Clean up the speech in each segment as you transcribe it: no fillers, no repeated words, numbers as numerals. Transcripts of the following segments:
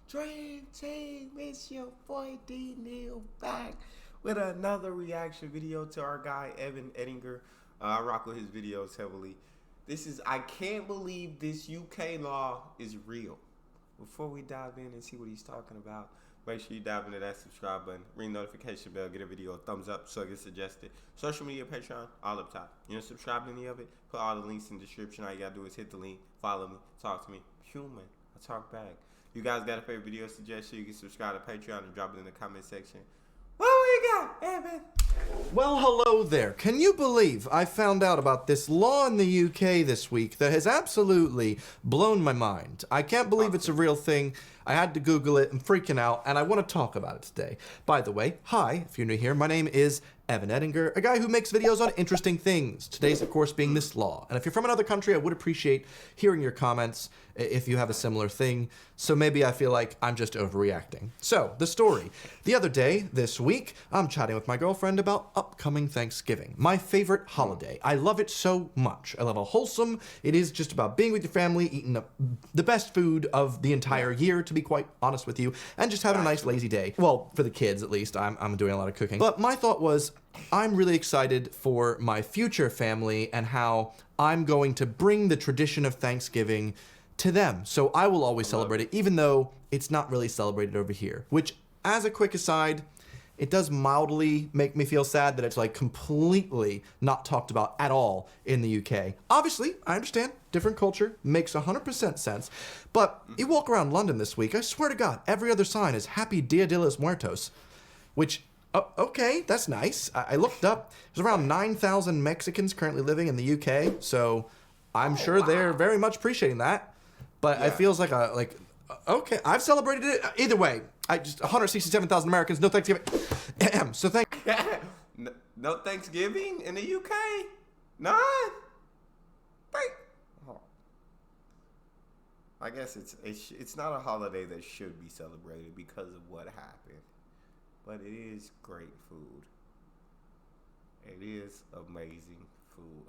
Dream Team, it's your boy Neal back with another reaction video to our guy Evan Edinger. I rock with his videos heavily. I can't believe this UK law is real. Before we dive in and see what he's talking about, make sure you dive into that subscribe button, ring notification bell, get a video a thumbs up so it gets suggested. Social media, Patreon, all up top. You don't subscribe to any of it, put all the links in the description. All you gotta do is hit the link, follow me, talk to me. Human, I talk back. You guys got a favorite video suggestion, you can subscribe to Patreon and drop it in the comment section. What we got, Evan? Well, hello there. Can you believe I found out about this law in the UK this week that has absolutely blown my mind? I can't believe it's a real thing. I had to Google it. I'm freaking out, and I want to talk about it today. By the way, hi, if you're new here, my name is Evan Edinger, a guy who makes videos on interesting things. Today's, of course, being this law. And if you're from another country, I would appreciate hearing your comments if you have a similar thing. So maybe I feel like I'm just overreacting. So, the story. The other day, this week, I'm chatting with my girlfriend about upcoming Thanksgiving, my favorite holiday. I love it so much. I love how wholesome it is, just about being with your family, eating the best food of the entire year, to be quite honest with you, and just having a nice lazy day. Well, for the kids at least, I'm doing a lot of cooking. But my thought was, I'm really excited for my future family and how I'm going to bring the tradition of Thanksgiving to them. So I will always celebrate it, even though it's not really celebrated over here. Which, as a quick aside, it does mildly make me feel sad that it's like completely not talked about at all in the UK. Obviously, I understand, different culture, makes 100% sense. But you walk around London this week, I swear to God, every other sign is Happy Dia de los Muertos, which, okay, that's nice. I looked up, there's around 9,000 Mexicans currently living in the UK, so I'm sure they're very much appreciating that. But it feels like okay, I've celebrated it. Either way, 167,000 Americans, no Thanksgiving. So No Thanksgiving in the UK? None? I guess it's not a holiday that should be celebrated because of what happened. But it is great food. It is amazing food.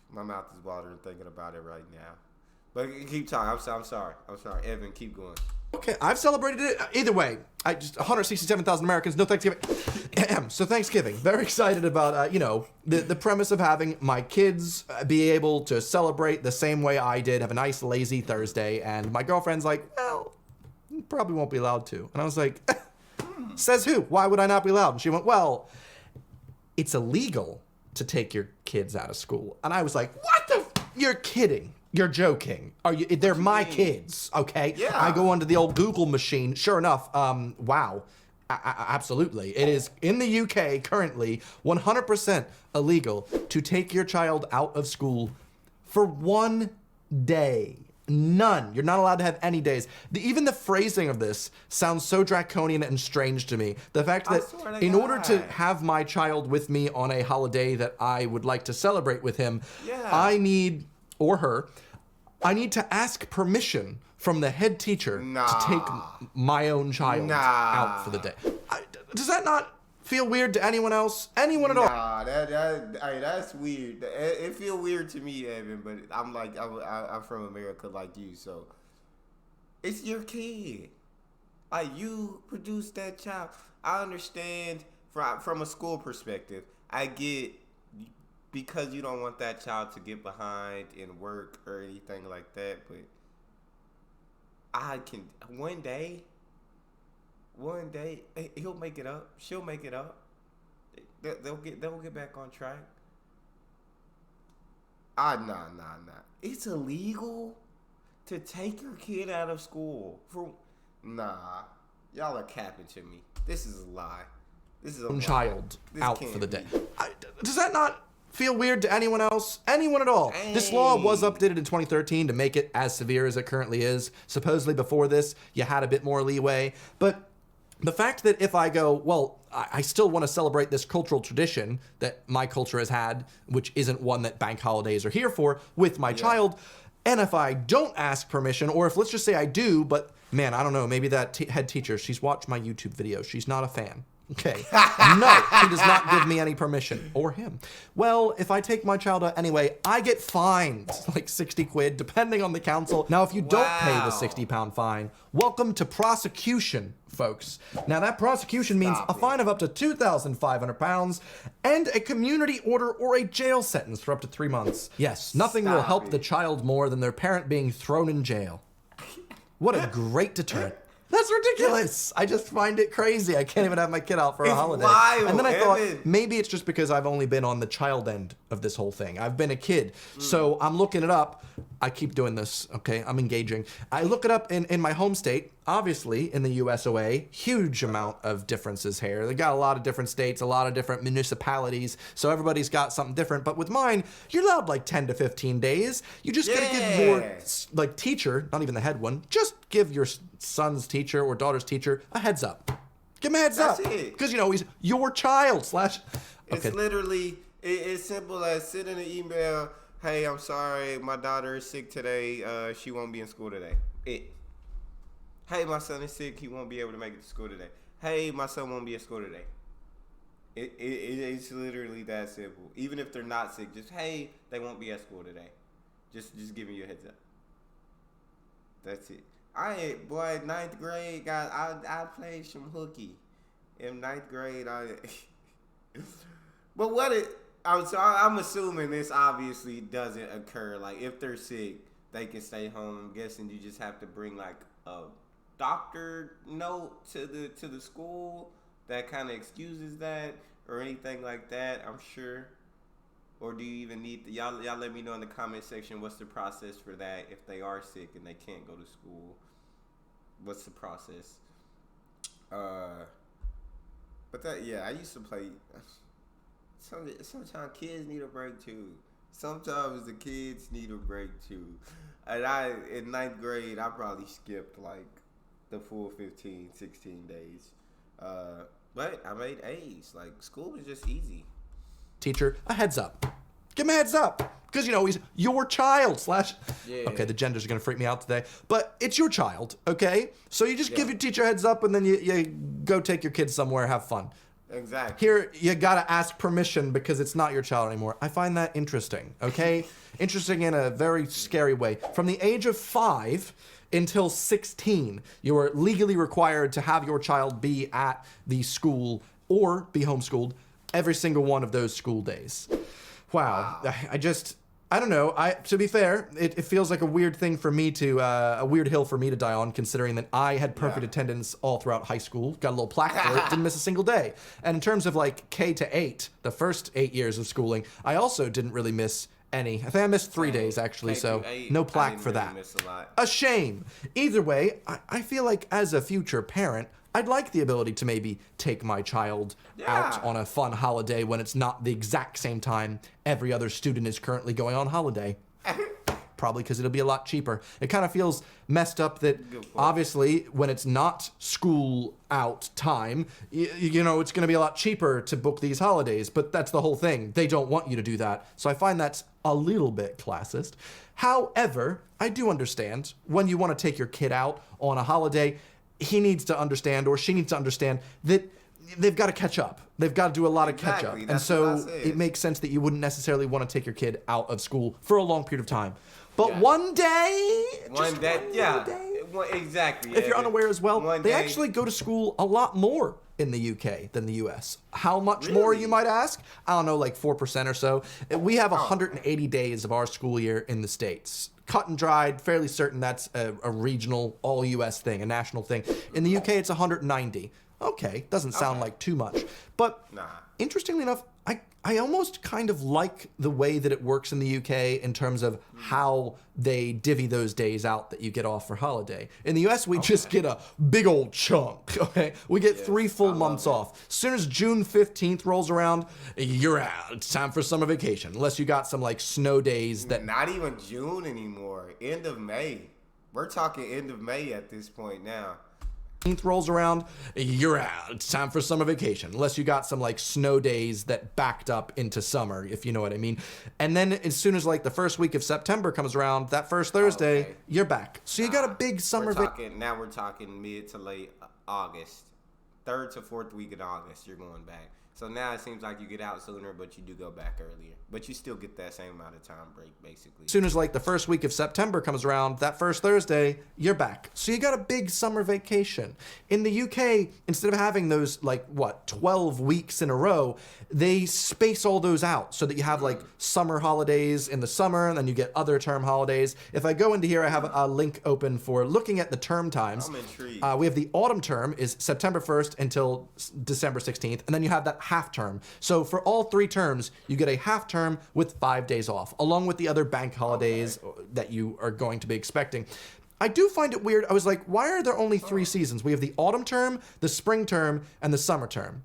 My mouth is watering thinking about it right now. But keep talking. I'm sorry. Evan, keep going. Okay, I've celebrated it. Either way, 167,000 Americans, no Thanksgiving. So Thanksgiving, very excited about, the premise of having my kids be able to celebrate the same way I did, have a nice lazy Thursday. And my girlfriend's like, well, you probably won't be allowed to. And I was like, says who? Why would I not be allowed? And she went, well, it's illegal to take your kids out of school. And I was like, what the? You're kidding. You're joking. They're my kids, okay? Yeah. I go onto the old Google machine. Sure enough, wow. Absolutely. It is in the UK currently 100% illegal to take your child out of school for 1 day. None. You're not allowed to have any days. Even the phrasing of this sounds so draconian and strange to me. The fact that in order to have my child with me on a holiday that I would like to celebrate with him, I need, or her, I need to ask permission from the head teacher to take my own child out for the day. Does that not feel weird to anyone else? Anyone at all? Nah, that's weird. It feel weird to me, Evan, but I'm from America like you, so it's your kid. Like, you produced that child. I understand from a school perspective. I get because you don't want that child to get behind in work or anything like that, but I can one day he'll make it up. She'll make it up. They'll get back on track. Nah. It's illegal to take your kid out of school y'all are capping to me. This is a lie. This is a child out for the day. Does that not feel weird to anyone else? Anyone at all? Hey. This law was updated in 2013 to make it as severe as it currently is. Supposedly before this, you had a bit more leeway, but the fact that if I go, well, I still want to celebrate this cultural tradition that my culture has had, which isn't one that bank holidays are here for, with my child, and if I don't ask permission, or if let's just say I do, but man, I don't know, maybe that head teacher, she's watched my YouTube videos, she's not a fan. Okay. No, she does not give me any permission. Or him. Well, if I take my child out anyway, I get fined like 60 quid, depending on the council. Now, if you don't pay the 60-pound fine, welcome to prosecution, folks. Now, that prosecution means a fine of up to 2,500 pounds and a community order or a jail sentence for up to 3 months. Yes, nothing will help the child more than their parent being thrown in jail. What a great deterrent. That's ridiculous. I just find it crazy. I can't even have my kid out for a holiday. Wild, and then I thought, maybe it's just because I've only been on the child end of this whole thing. I've been a kid. So I'm looking it up. I keep doing this, okay? I'm engaging. I look it up in my home state. Obviously, in the USOA, huge amount of differences here. They got a lot of different states, a lot of different municipalities, so everybody's got something different. But with mine, you're allowed like 10 to 15 days. You just gotta give your teacher, not even the head one, just give your son's teacher or daughter's teacher a heads up. Give him a heads up. Because, he's your child / Okay. It's literally, it's simple as send in an email, hey, I'm sorry, my daughter is sick today. She won't be in school today. Hey, my son is sick. He won't be able to make it to school today. Hey, my son won't be at school today. It's literally that simple. Even if they're not sick, just, hey, they won't be at school today. Just giving you a heads up. That's it. Ninth grade, I played some hooky. In ninth grade, but I'm assuming this obviously doesn't occur. Like, if they're sick, they can stay home. I'm guessing you just have to bring, like, a doctor note to the school that kind of excuses that or anything like that, I'm sure. Or do you even need y'all let me know in the comment section what's the process for that if they are sick and they can't go to school. What's the process? But I used to play. Sometimes kids need a break too. Sometimes the kids need a break too. And in ninth grade, I probably skipped like the full 15, 16 days. But I made A's. Like, school was just easy. Teacher, a heads up. Give him a heads up. Because, he's your child / Okay, the genders are going to freak me out today. But it's your child, okay? So you just give your teacher a heads up and then you go take your kids somewhere, have fun. Exactly. Here, you got to ask permission because it's not your child anymore. I find that interesting, okay? Interesting in a very scary way. From the age of 5 until 16, you are legally required to have your child be at the school or be homeschooled every single one of those school days. Wow. I don't know. To be fair, it feels like a weird thing for me a weird hill for me to die on, considering that I had perfect attendance all throughout high school. Got a little plaque for it. Didn't miss a single day. And in terms of like K to 8, the first 8 years of schooling, I also didn't really miss any. I think I missed 3 days actually, so no plaque for that. Miss a lot. A shame. Either way, I feel like as a future parent, I'd like the ability to maybe take my child out on a fun holiday when it's not the exact same time every other student is currently going on holiday. Probably because it'll be a lot cheaper. It kind of feels messed up that obviously when it's not school out time, it's going to be a lot cheaper to book these holidays. But that's the whole thing. They don't want you to do that. So I find that's a little bit classist. However, I do understand when you want to take your kid out on a holiday, he needs to understand or she needs to understand that they've got to catch up. They've got to do a lot of catch up. And so it makes sense that you wouldn't necessarily want to take your kid out of school for a long period of time. But one day, exactly. If you're unaware as well, they actually go to school a lot more in the UK than the US. How much more, you might ask? I don't know, like 4% or so. We have 180 days of our school year in the States. Cut and dried, fairly certain that's a regional, all US thing, a national thing. In the UK, it's 190. Okay, doesn't sound like too much. But interestingly enough, I almost kind of like the way that it works in the UK in terms of how they divvy those days out that you get off for holiday. In the US, we just get a big old chunk, okay? We get 3 full months off. As soon as June 15th rolls around, you're out. It's time for summer vacation. Unless you got some, like, snow days that... Not even June anymore. End of May. We're talking end of May at this point now. Rolls around, you're out. It's time for summer vacation. Unless you got some like snow days that backed up into summer, if you know what I mean. And then as soon as like the first week of September comes around, that first Thursday, you're back. So you got a big summer vacation. Now we're talking mid to late August. third to fourth week of August, you're going back. So now it seems like you get out sooner, but you do go back earlier. But you still get that same amount of time break, basically. As soon as like the first week of September comes around, that first Thursday, you're back. So you got a big summer vacation. In the UK, instead of having those 12 weeks in a row, they space all those out so that you have like summer holidays in the summer, and then you get other term holidays. If I go into here, I have a link open for looking at the term times. I'm intrigued. We have the autumn term is September 1st until December 16th, and then you have that half term. So for all 3 terms, you get a half term with 5 days off, along with the other bank holidays that you are going to be expecting. I do find it weird. I was like, why are there only 3 seasons? We have the autumn term, the spring term, and the summer term.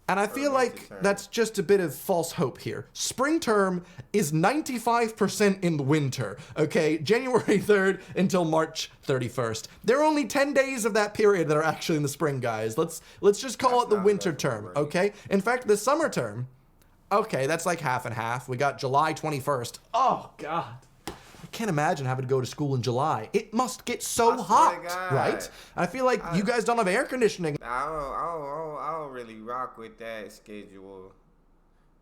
And I feel like that's just a bit of false hope here. Spring term is 95% in the winter, okay? January 3rd until March 31st. There are only 10 days of that period that are actually in the spring, guys. Let's just call it the winter term, okay? In fact, the summer term, okay, that's like half and half. We got July 21st. Oh, God. I can't imagine having to go to school in July. It must get so hot, right? I feel like you guys don't have air conditioning. I don't really rock with that schedule,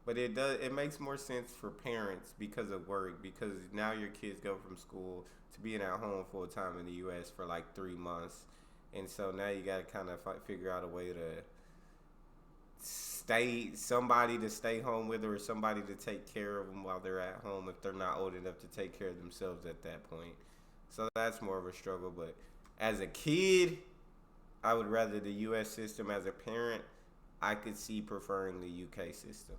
but it makes more sense for parents because of work, because now your kids go from school to being at home full time in the U.S. for like 3 months, and so now you got to kind of figure out a way to somebody to stay home with, or somebody to take care of them while they're at home if they're not old enough to take care of themselves at that point. So that's more of a struggle. But as a kid, I would rather the U.S. system. As a parent, I could see preferring the UK system.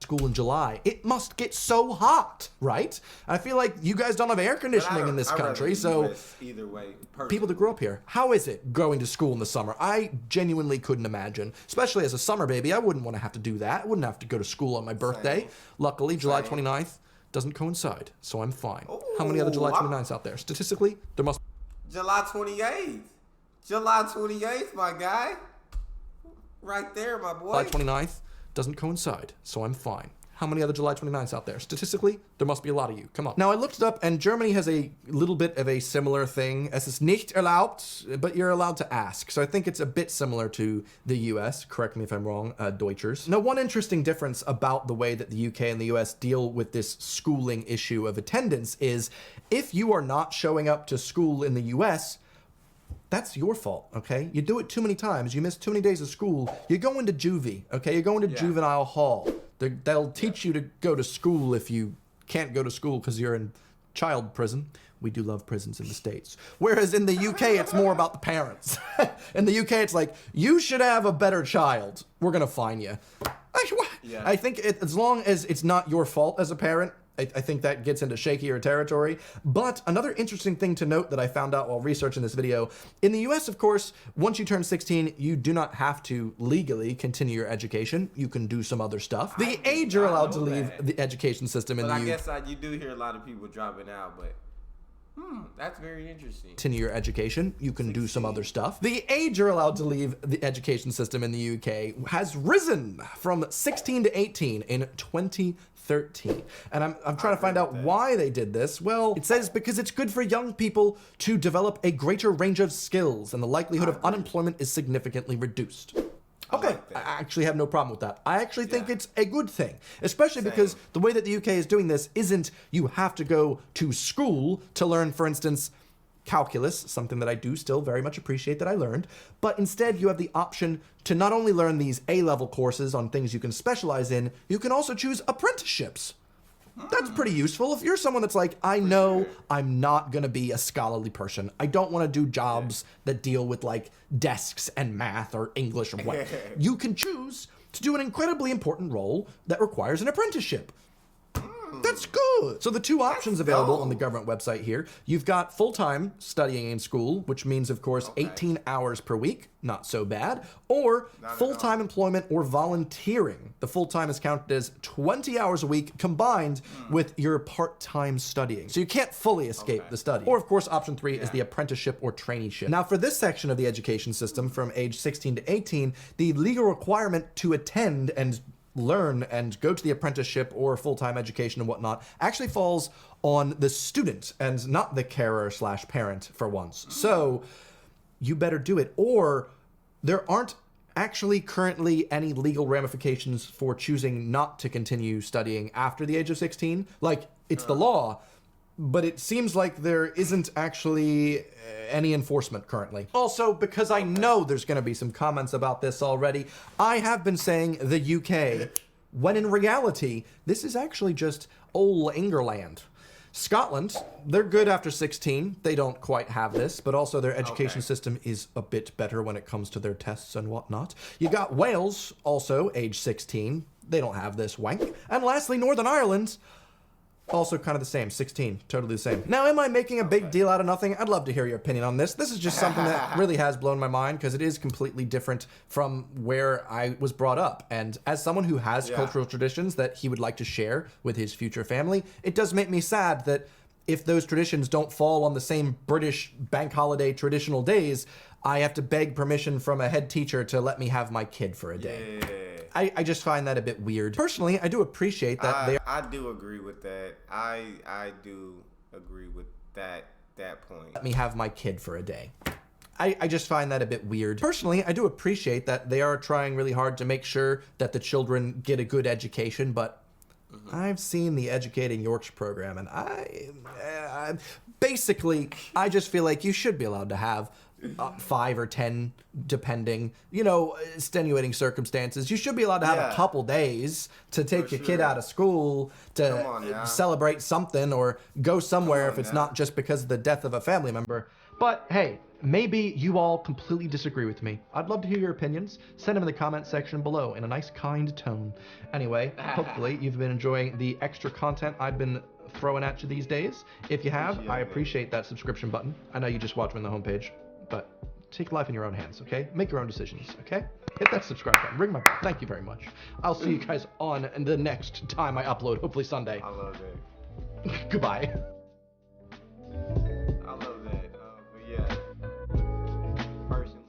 School in July. It must get so hot, right? I feel like you guys don't have air conditioning in this country, so either way, people that grew up here, how is it going to school in the summer? I genuinely couldn't imagine, especially as a summer baby. I wouldn't want to have to do that. I wouldn't have to go to school on my birthday. Same. Luckily, July 29th doesn't coincide, so I'm fine. Ooh, how many other July 29ths out there? Statistically, there must July 28th. July 28th, my guy. Right there, my boy. July 29th doesn't coincide, so I'm fine. How many other July 29ths out there? Statistically, there must be a lot of you. Come on. Now, I looked it up, and Germany has a little bit of a similar thing. Es ist nicht erlaubt, but you're allowed to ask. So I think it's a bit similar to the US. Correct me if I'm wrong, Deutschers. Now, one interesting difference about the way that the UK and the US deal with this schooling issue of attendance is if you are not showing up to school in the US, that's your fault, okay? You do it too many times, you miss too many days of school, you go into juvie, okay? You're going to juvenile hall. They'll teach you to go to school if you can't go to school because you're in child prison. We do love prisons in the States. Whereas in the UK, it's more about the parents. In the UK, it's like, you should have a better child. We're gonna fine you. I think as long as it's not your fault as a parent, I think that gets into shakier territory. But another interesting thing to note that I found out while researching this video, in the US, of course, once you turn 16, you do not have to legally continue your education. You can do some other stuff. The age you're allowed to leave the education system in the US. But I guess you do hear a lot of people dropping out, but that's very interesting. Continue your education, you can do some other stuff. The age you're allowed to leave the education system in the UK has risen from 16 to 18 in 2013. And I'm trying to find out why they did this. Well, it says because it's good for young people to develop a greater range of skills and the likelihood of unemployment is significantly reduced. Okay, I actually have no problem with that. I actually think it's a good thing, especially because the way that the UK is doing this isn't you have to go to school to learn, for instance, calculus, something that I do still very much appreciate that I learned, but instead you have the option to not only learn these A-level courses on things you can specialize in, you can also choose apprenticeships. That's pretty useful. If you're someone that's like, I know I'm not going to be a scholarly person. I don't want to do jobs that deal with like desks and math or English or what. You can choose to do an incredibly important role that requires an apprenticeship. That's good. So the two options available on the government website here, you've got full-time studying in school, which means, of course, 18 hours per week, not so bad, or full-time employment or volunteering. The full-time is counted as 20 hours a week combined with your part-time studying. So you can't fully escape the study. Or, of course, option 3 is the apprenticeship or traineeship. Now, for this section of the education system from age 16 to 18, the legal requirement to attend and learn and go to the apprenticeship or full-time education and whatnot actually falls on the student and not the carer/parent for once. So you better do it, or there aren't actually currently any legal ramifications for choosing not to continue studying after the age of 16. Like, it's the law, but it seems like there isn't actually any enforcement currently. Also, because I know there's going to be some comments about this already, I have been saying the UK, when in reality, this is actually just old England. Scotland, they're good after 16. They don't quite have this, but also their education system is a bit better when it comes to their tests and whatnot. You got Wales, also age 16. They don't have this wank. And lastly, Northern Ireland, also kind of the same, 16, totally the same. Now, am I making a big deal out of nothing? I'd love to hear your opinion on this. This is just something that really has blown my mind because it is completely different from where I was brought up. And as someone who has cultural traditions that he would like to share with his future family, it does make me sad that if those traditions don't fall on the same British bank holiday traditional days, I have to beg permission from a head teacher to let me have my kid for a day. I just find that a bit weird. Personally, I do appreciate that I do agree with that. I do agree with that point. Let me have my kid for a day. I just find that a bit weird. Personally, I do appreciate that they are trying really hard to make sure that the children get a good education, but I've seen the Educating Yorks program, and I basically, I just feel like you should be allowed to have 5 or 10, depending, extenuating circumstances. You should be allowed to have a couple days to take your kid out of school to celebrate something or go somewhere if it's not just because of the death of a family member. But hey, maybe you all completely disagree with me. I'd love to hear your opinions. Send them in the comment section below in a nice, kind tone. Anyway, hopefully you've been enjoying the extra content I've been throwing at you these days. If you have, I appreciate that subscription button. I know you just watch me on the homepage, but take life in your own hands, okay? Make your own decisions, okay? Hit that subscribe button. Ring my bell. Thank you very much. I'll see you guys on the next time I upload, hopefully Sunday. I love it. Goodbye. I love that. But yeah, personally,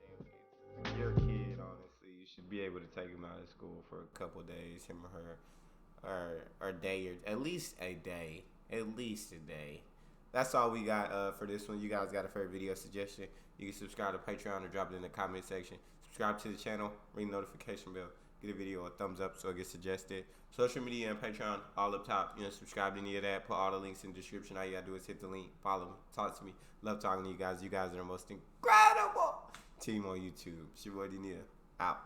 I think if your kid, honestly, you should be able to take him out of school for a couple days, him or her, or a day, or at least a day. At least a day. That's all we got for this one. You guys got a favorite video suggestion? You can subscribe to Patreon or drop it in the comment section. Subscribe to the channel, ring the notification bell, get a video a thumbs up so it gets suggested. Social media and Patreon all up top. Subscribe to any of that. Put all the links in the description. All you gotta do is hit the link, follow me, talk to me. Love talking to you guys. You guys are the most incredible team on YouTube. It's your boy Neal. Out.